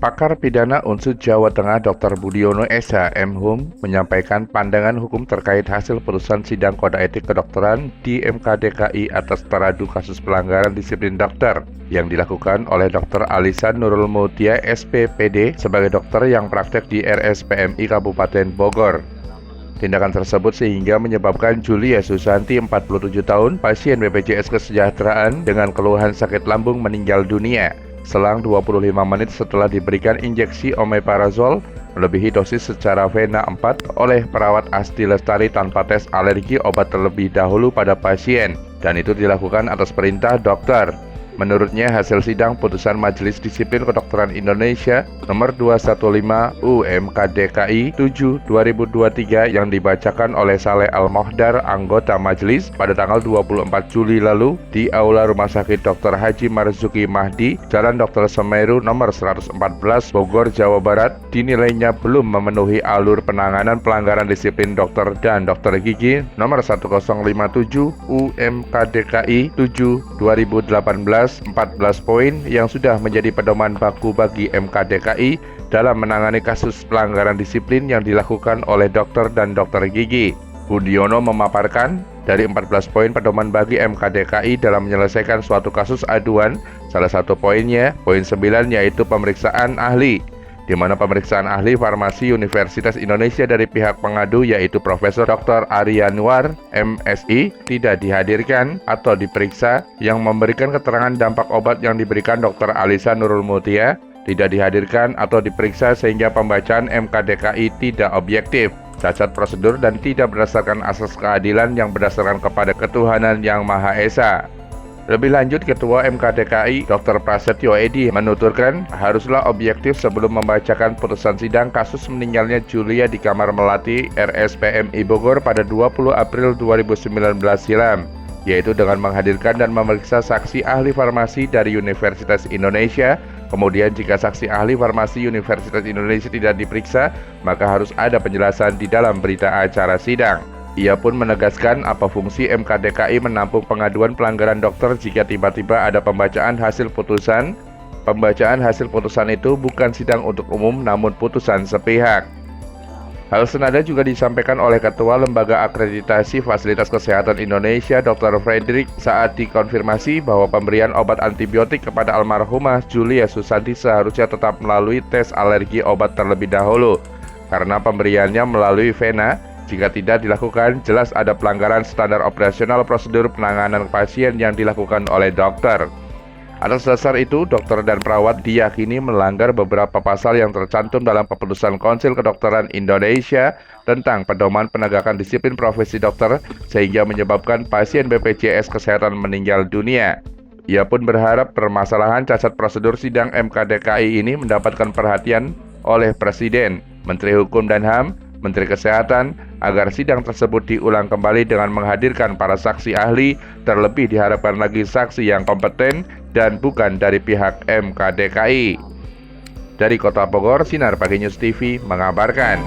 Pakar Pidana Unsur Jawa Tengah Dr. Budiono Esa M.Hum menyampaikan pandangan hukum terkait hasil putusan sidang kode etik kedokteran di MK DKI atas teradu kasus pelanggaran disiplin dokter yang dilakukan oleh Dr. Alisan Nurul Mutia SPPD sebagai dokter yang praktek di RSPMI Kabupaten Bogor. Tindakan tersebut sehingga menyebabkan Julia Susanti, 47 tahun, pasien BPJS Kesejahteraan dengan keluhan sakit lambung meninggal dunia selang 25 menit setelah diberikan injeksi omeprazol melebihi dosis secara vena 4 oleh perawat Asti Lestari tanpa tes alergi obat terlebih dahulu pada pasien, dan itu dilakukan atas perintah dokter. Menurutnya, hasil sidang putusan Majelis Disiplin Kedokteran Indonesia nomor 215 UMK DKI 7/2023 yang dibacakan oleh Saleh Al-Mohdar, anggota majelis, pada tanggal 24 Juli lalu di Aula Rumah Sakit Dr. Haji Marzuki Mahdi, Jalan Dr. Semeru nomor 114, Bogor, Jawa Barat, dinilainya belum memenuhi alur penanganan pelanggaran disiplin dokter dan dokter gigi nomor 1057 UMK DKI 7/2018 14 poin yang sudah menjadi pedoman baku bagi MK DKI dalam menangani kasus pelanggaran disiplin yang dilakukan oleh dokter dan dokter gigi. Budiono memaparkan, dari 14 poin pedoman bagi MK DKI dalam menyelesaikan suatu kasus aduan, salah satu poinnya, poin 9, yaitu pemeriksaan ahli, di mana pemeriksaan ahli farmasi Universitas Indonesia dari pihak pengadu yaitu Profesor Dr. Aryanuar MSI tidak dihadirkan atau diperiksa, yang memberikan keterangan dampak obat yang diberikan Dr. Alisa Nurul Mutia tidak dihadirkan atau diperiksa sehingga pembacaan MK DKI tidak objektif, cacat prosedur dan tidak berdasarkan asas keadilan yang berdasarkan kepada ketuhanan yang Maha Esa. Lebih lanjut, Ketua MK DKI Dr. Prasetyo Edi menuturkan haruslah objektif sebelum membacakan putusan sidang kasus meninggalnya Julia di kamar melati RSPMI Bogor pada 20 April 2019 silam, yaitu dengan menghadirkan dan memeriksa saksi ahli farmasi dari Universitas Indonesia. Kemudian jika saksi ahli farmasi Universitas Indonesia tidak diperiksa, maka harus ada penjelasan di dalam berita acara sidang. Ia pun menegaskan apa fungsi MK DKI menampung pengaduan pelanggaran dokter jika tiba-tiba ada pembacaan hasil putusan. Pembacaan hasil putusan itu bukan sidang untuk umum namun putusan sepihak. Hal senada juga disampaikan oleh Ketua Lembaga Akreditasi Fasilitas Kesehatan Indonesia Dr. Frederick saat dikonfirmasi bahwa pemberian obat antibiotik kepada almarhumah Julia Susanti seharusnya tetap melalui tes alergi obat terlebih dahulu, karena pemberiannya melalui vena. Jika tidak dilakukan, jelas ada pelanggaran standar operasional prosedur penanganan pasien yang dilakukan oleh dokter. Atas dasar itu, dokter dan perawat diyakini melanggar beberapa pasal yang tercantum dalam keputusan Konsil Kedokteran Indonesia tentang pedoman penegakan disiplin profesi dokter sehingga menyebabkan pasien BPJS Kesehatan meninggal dunia. Ia pun berharap permasalahan cacat prosedur sidang MK DKI ini mendapatkan perhatian oleh Presiden, Menteri Hukum dan HAM, Menteri Kesehatan, agar sidang tersebut diulang kembali dengan menghadirkan para saksi ahli, terlebih diharapkan lagi saksi yang kompeten dan bukan dari pihak MK DKI. Dari Kota Bogor, Sinar Pagi News TV mengabarkan.